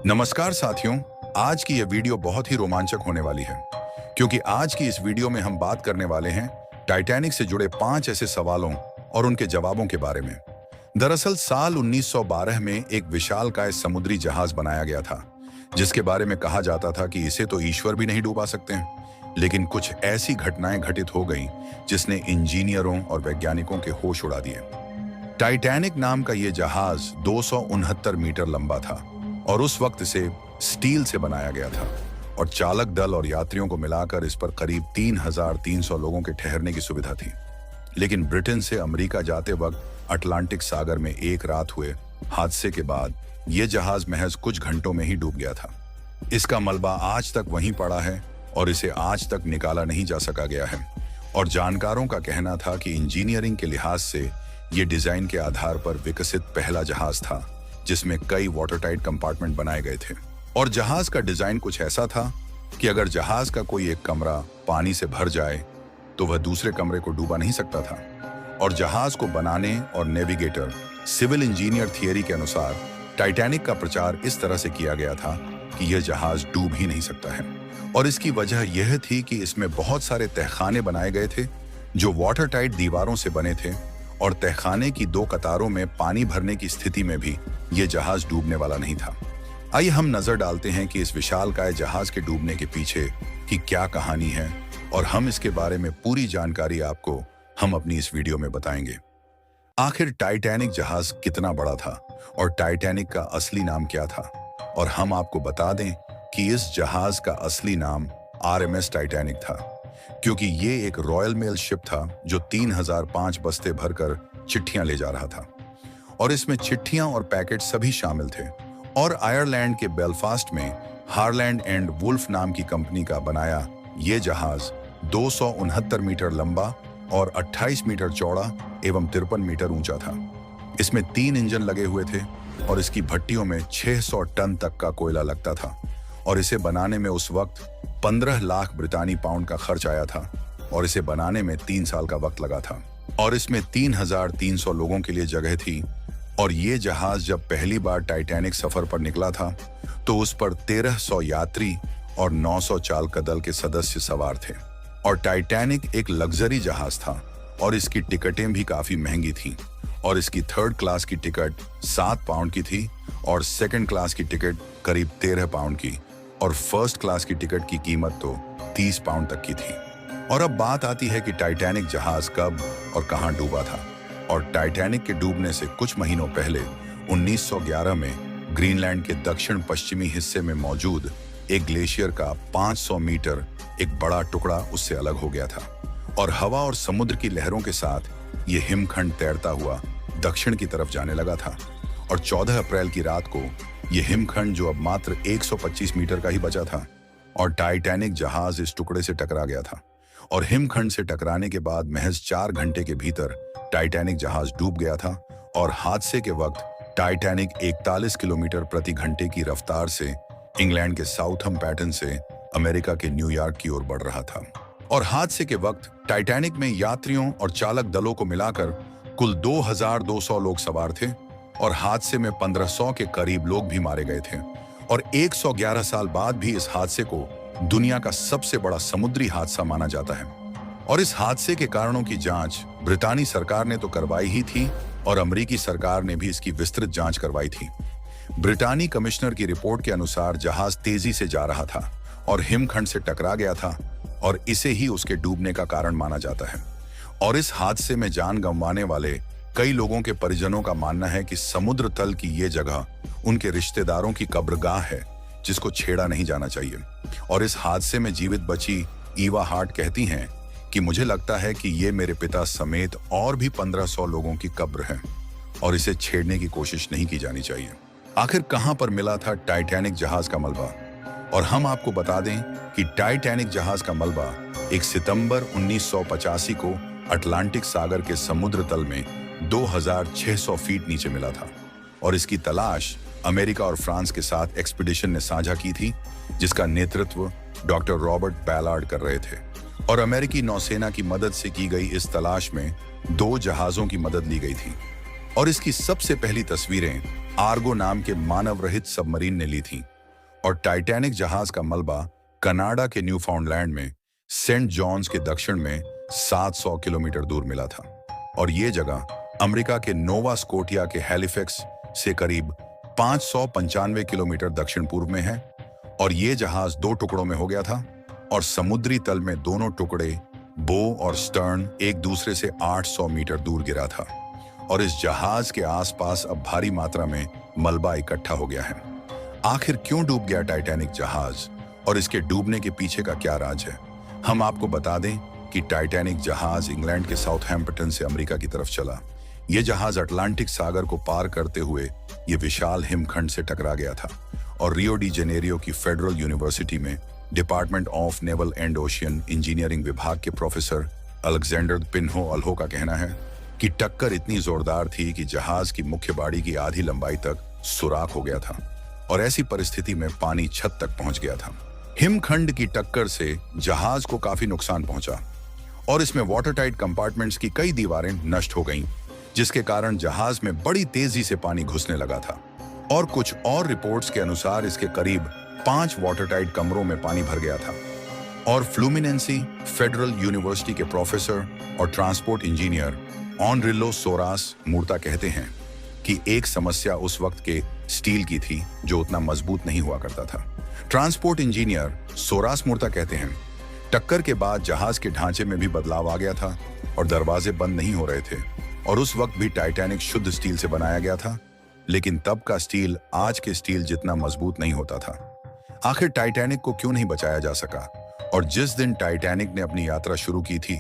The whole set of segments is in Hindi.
नमस्कार साथियों। आज की यह वीडियो बहुत ही रोमांचक होने वाली है क्योंकि आज की इस वीडियो में हम बात करने वाले हैं टाइटैनिक से जुड़े 5 ऐसे सवालों और उनके जवाबों के बारे में। दरअसल साल 1912 में एक विशालकाय समुद्री जहाज बनाया गया था जिसके बारे में कहा जाता था कि इसे तो ईश्वर भी नहीं डुबा सकते हैं। लेकिन कुछ ऐसी घटनाएं घटित हो गईं जिसने इंजीनियरों और वैज्ञानिकों के होश उड़ा दिए। टाइटैनिक नाम का यह जहाज 269 मीटर लंबा था और उस वक्त इसे स्टील से बनाया गया था और चालक दल और यात्रियों को मिलाकर इस पर करीब 3,300 लोगों के ठहरने की सुविधा थी। लेकिन ब्रिटेन से अमेरिका जाते वक्त अटलांटिक सागर में एक रात हुए हादसे के बाद यह जहाज महज कुछ घंटों में ही डूब गया था। इसका मलबा आज तक वहीं पड़ा है और इसे आज तक निकाला नहीं जा सका गया है। और जानकारों का कहना था कि इंजीनियरिंग के लिहाज से यह डिजाइन के आधार पर विकसित पहला जहाज था जिसमें कई वाटरटाइट कंपार्टमेंट बनाए गए थे। और जहाज का डिजाइन कुछ ऐसा था कि अगर जहाज का कोई एक कमरा पानी से भर जाए तो वह दूसरे कमरे को डूबा नहीं सकता था। और जहाज को बनाने और नेविगेटर सिविल इंजीनियर थियरी के अनुसार टाइटैनिक का प्रचार इस तरह से किया गया था कि यह जहाज डूब ही नहीं सकता है। और इसकी वजह यह थी कि इसमें बहुत सारे तहखाने बनाए गए थे जो वाटरटाइट दीवारों से बने थे और तहखाने की 2 कतारों में पानी भरने की स्थिति में भी यह जहाज डूबने वाला नहीं था। आइए हम नजर डालते हैं कि इस विशालकाय जहाज के डूबने के पीछे की क्या कहानी है और हम इसके बारे में पूरी जानकारी आपको हम अपनी इस वीडियो में बताएंगे। आखिर टाइटैनिक जहाज कितना बड़ा था और टाइटैनिक का असली नाम क्या था। और हम आपको बता दें कि इस जहाज का असली नाम RMS टाइटैनिक था क्योंकि ये एक रॉयल मेल शिप था जो 3005 बस्ते भरकर चिट्ठियां ले जा रहा था। और इसमें चिट्ठियां और पैकेट सभी शामिल थे। और आयरलैंड के बेलफास्ट में हारलैंड एंड वुल्फ नाम की कंपनी का बनाया ये जहाज 269 मीटर लंबा और 28 मीटर चौड़ा एवं 53 मीटर ऊंचा था। इसमें 3 इंजन लगे हुए थे और इसकी भट्टियों में 600 टन तक का कोयला लगता था। और इसे बनाने में उस वक्त 15 लाख ब्रितानी पाउंड का खर्च आया था और इसे बनाने में 3 साल का वक्त लगा था। और इसमें 3,300 लोगों के लिए जगह थी। और ये जहाज जब पहली बार टाइटैनिक सफर पर निकला था तो उस पर 1300 यात्री और 900 चालक दल के सदस्य सवार थे। और टाइटैनिक एक लग्जरी जहाज था और इसकी टिकटें भी काफी महंगी थीं। और इसकी 3rd क्लास की टिकट 7 पाउंड की थी और 2nd क्लास की टिकट करीब 13 पाउंड की और 1st क्लास की टिकट की कीमत तो 30 पाउंड तक की थी। और अब बात आती है कि टाइटैनिक जहाज कब और कहां डूबा था। और टाइटैनिक के डूबने से कुछ महीनों पहले 1911 में ग्रीनलैंड के दक्षिण पश्चिमी हिस्से में मौजूद एक ग्लेशियर का 500 मीटर एक बड़ा टुकड़ा उससे अलग हो गया था। और हवा और समुद्र की लहरों के साथ यह हिमखंड तैरता हुआ दक्षिण की तरफ जाने लगा था। और 14 अप्रैल की रात को यह हिमखंड जो अब मात्र 125 मीटर का ही बचा था और टाइटैनिक जहाज इस टुकड़े से टकरा गया था। और हिमखंड से टकराने के बाद महज 4 घंटे के भीतर टाइटैनिक जहाज डूब गया था। और हादसे के वक्त टाइटैनिक 41 किलोमीटर प्रति घंटे की रफ्तार से इंग्लैंड के साउथम्पटन से अमेरिका के न्यूयॉर्क की ओर बढ़ रहा था। और हादसे के वक्त टाइटैनिक में यात्रियों और चालक दलों को मिलाकर कुल 2,200 लोग सवार थे और हादसे में 1500 के करीब लोग भी मारे गए थे। और 111 साल बाद भी इस हादसे को दुनिया का सबसे बड़ा समुद्री हादसा माना जाता है। और इस हादसे के कारणों की जांच ब्रितानी सरकार ने तो करवाई ही थी और अमेरिकी सरकार ने भी इसकी विस्तृत जांच करवाई थी। ब्रिटानी कमिश्नर की रिपोर्ट के अनुसार जहाज तेजी से जा रहा था और हिमखंड से टकरा गया था और इसे ही उसके डूबने का कारण माना जाता है। और इस हादसे में जान गंवाने वाले कई लोगों के परिजनों का मानना है कि समुद्र तल की ये जगह उनके रिश्तेदारों की कब्रगाह है जिसको छेड़ा नहीं जाना चाहिए। और इस हादसे में जीवित बची ईवा हार्ट कहती हैं कि मुझे लगता है कि ये मेरे पिता समेत और भी 1500 लोगों की कब्र है और इसे छेड़ने की कोशिश नहीं की जानी चाहिए। आखिर कहां पर मिला था टाइटैनिक जहाज का मलबा। और हम आपको बता दें कि टाइटैनिक जहाज का मलबा 1 सितंबर 1985 को अटलांटिक सागर के समुद्र तल में 2600 फीट नीचे मिला था। और इसकी तलाश अमेरिका और फ्रांस के साथ एक्सपीडिशन ने साझा की थी जिसका नेतृत्व डॉक्टर रॉबर्ट बैलार्ड कर रहे थे। और अमेरिकी नौसेना की मदद से की गई इस तलाश में 2 जहाजों की मदद ली गई थी। और इसकी सबसे पहली तस्वीरें आर्गो नाम के मानव रहित सबमरीन ने ली थी और टाइटैनिक जहाज का मलबा कनाडा के न्यूफाउंडलैंड में सेंट जॉन्स के दक्षिण में 700 किलोमीटर दूर मिला था। और ये जगह अमेरिका के नोवा स्कोटिया के हैलिफैक्स से करीब 595 किलोमीटर दक्षिण पूर्व में है। और ये जहाज 2 टुकड़ों में हो गया था और समुद्री तल में दोनों टुकड़े बो और स्टर्न एक दूसरे से 800 मीटर दूर गिरा था। और इस जहाज के आसपास अब भारी मात्रा में मलबा इकट्ठा हो गया है। आखिर क्यों डूब गया टाइटैनिक जहाज और इसके डूबने के पीछे का क्या राज है? हम आपको बता दें कि टाइटैनिक जहाज इंग्लैंड के साउथहैम्पटन से अमेरिका की तरफ चला। यह जहाज अटलांटिक सागर को पार करते हुए ये विशाल हिमखंड से टकरा गया था और रियो डी जेनेरियो की फेडरल यूनिवर्सिटी में department of naval and ocean engineering विभाग के प्रोफेसर अलेक्जेंडर पिन्हो अल्हो का कहना है कि टक्कर इतनी जोरदार थी कि जहाज की मुख्य बाड़ी की आधी लंबाई तक सुराख हो गया था और ऐसी परिस्थिति में पानी छत तक पहुंच गया था। हिमखंड की टक्कर से जहाज को काफी नुकसान पहुंचा और इसमें वाटर टाइट कंपार्टमेंट्स की कई दीवारें नष्ट हो गईं, जिसके कारण जहाज में बड़ी तेजी से पानी घुसने लगा था। और कुछ और रिपोर्ट्स के अनुसार इसके करीब 5 वाटर टाइट कमरों में पानी भर गया था। और फ्लूमिनेंसी फेडरल यूनिवर्सिटी के प्रोफेसर और ट्रांसपोर्ट इंजीनियर ऑनरिलो सोरास मूर्ता कहते हैं कि एक समस्या उस वक्त के स्टील की थी जो उतना मजबूत नहीं हुआ करता था। ट्रांसपोर्ट इंजीनियर सोरास मूर्ता कहते हैं, टक्कर के बाद जहाज के ढांचे में भी बदलाव आ गया था और दरवाजे बंद नहीं हो रहे थे। और उस वक्त भी टाइटैनिक शुद्ध स्टील से बनाया गया था, लेकिन तब का स्टील आज के स्टील जितना मजबूत नहीं होता था। आखिर टाइटैनिक को क्यों नहीं बचाया जा सका? और जिस दिन टाइटैनिक ने अपनी यात्रा शुरू की थी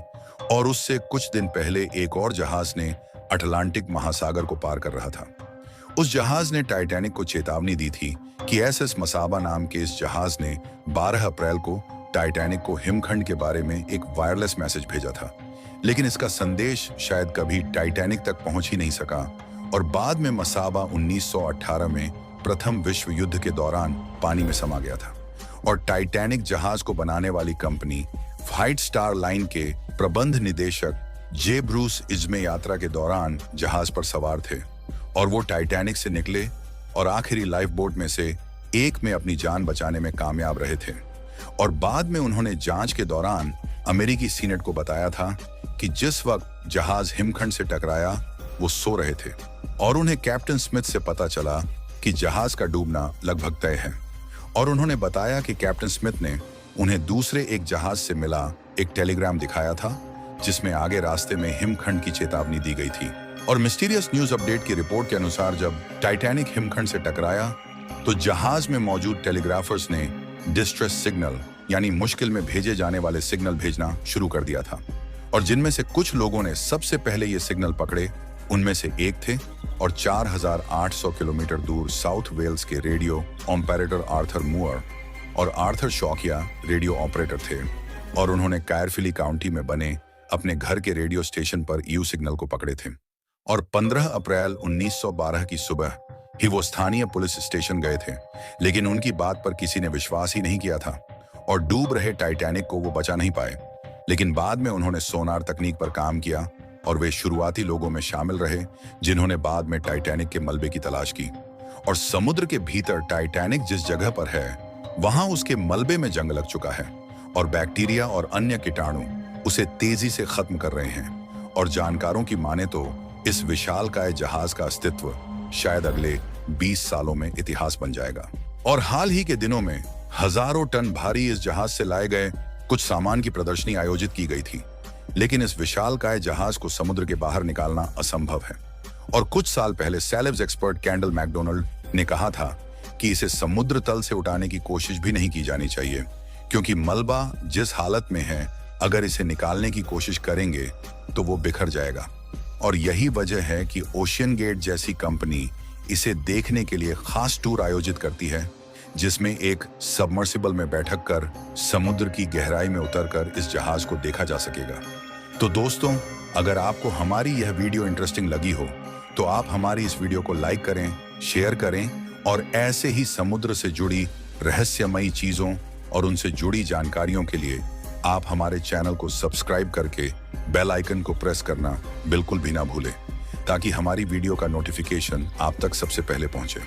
और उससे कुछ दिन पहले एक और जहाज ने अटलांटिक महासागर को पार कर रहा था। उस जहाज ने टाइटैनिक को चेतावनी दी थी कि एसएस मसाबा नाम के इस जहाज ने 12 अप्रैल को टाइटैनिक को हिमखंड के बारे में एक वायरलेस मैसेज भेजा था, लेकिन इसका संदेश शायद कभी टाइटैनिक तक पहुंच ही नहीं सका। और बाद में मसाबा 1918 में प्रथम विश्व युद्ध के दौरान पानी में समा गया था। और टाइटैनिक जहाज को बनाने वाली कंपनी व्हाइट स्टार लाइन के प्रबंध निदेशक जे ब्रूस इज्मे यात्रा के दौरान जहाज पर सवार थे और वो टाइटैनिक से निकले और आखिरी लाइफ बोट में से एक में अपनी जान बचाने में कामयाब रहे थे। और बाद में उन्होंने जांच के दौरान अमेरिकी सीनेट को बताया था कि जिस वक्त जहाज हिमखंड से टकराया वो सो रहे थे और उन्हें कैप्टन स्मिथ से पता चला कि जहाज का डूबना लगभग तय है। और उन्होंने बताया कि कैप्टन स्मिथ ने उन्हें दूसरे एक जहाज से मिला एक टेलीग्राम दिखाया था जिसमें आगे रास्ते में हिमखंड की चेतावनी दी गई थी। और मिस्टीरियस न्यूज अपडेट की रिपोर्ट के अनुसार जब टाइटैनिक हिमखंड से टकराया तो जहाज में मौजूद टेलीग्राफर्स ने डिस्ट्रेस सिग्नल यानी मुश्किल में भेजे जाने वाले सिग्नल भेजना शुरू कर दिया था। और जिनमें से कुछ लोगों ने सबसे पहले ये सिग्नल पकड़े, उनमें से एक थे और 4800 किलोमीटर दूर साउथ वेल्स के रेडियो ऑपरेटर आर्थर मूर और आर्थर शॉकिया रेडियो ऑपरेटर थे। और उन्होंने कायरफिली काउंटी में बने अपने घर के रेडियो स्टेशन पर यू सिग्नल को पकड़े थे। और 15 अप्रैल 1912 की सुबह ही वो स्थानीय पुलिस स्टेशन गए थे, लेकिन उनकी बात पर किसी ने विश्वास ही नहीं किया था और डूब रहे टाइटैनिक को वो बचा नहीं पाए। लेकिन बाद में उन्होंने सोनार तकनीक पर काम किया और वे शुरुआती लोगों में शामिल रहे जिन्होंने बाद में टाइटैनिक के मलबे की तलाश की। और समुद्र के भीतर टाइटैनिक जिस जगह पर है वहां उसके मलबे में जंग लग चुका है और बैक्टीरिया और अन्य कीटाणु उसे तेजी से खत्म कर रहे हैं। और जानकारों की माने तो इस विशालकाय जहाज का अस्तित्व शायद अगले 20 सालों में इतिहास बन जाएगा। और हाल ही के दिनों में हजारों टन भारी इस जहाज से लाए गए कुछ सामान की प्रदर्शनी आयोजित की गई थी, लेकिन इस विशालकाय जहाज को समुद्र के बाहर निकालना असंभव है। और कुछ साल पहले सेलेब्स एक्सपर्ट कैंडल मैकडोनाल्ड ने कहा था कि इसे समुद्र तल से उठाने की कोशिश भी नहीं की जानी चाहिए, क्योंकि मलबा जिस हालत में है अगर इसे निकालने की कोशिश करेंगे तो वो बिखर जाएगा। और यही वजह है कि ओशियन गेट जैसी कंपनी इसे देखने के लिए खास टूर आयोजित करती है, जिसमें एक सबमर्सिबल में बैठक कर समुद्र की गहराई में उतरकर इस जहाज को देखा जा सकेगा। तो दोस्तों, अगर आपको हमारी यह वीडियो इंटरेस्टिंग लगी हो तो आप हमारी इस वीडियो को लाइक करें, शेयर करें और ऐसे ही समुद्र से जुड़ी रहस्यमयी चीजों और उनसे जुड़ी जानकारियों के लिए आप हमारे चैनल को सब्सक्राइब करके बेल आइकन को प्रेस करना बिल्कुल भी ना भूलें, ताकि हमारी वीडियो का नोटिफिकेशन आप तक सबसे पहले पहुंचे।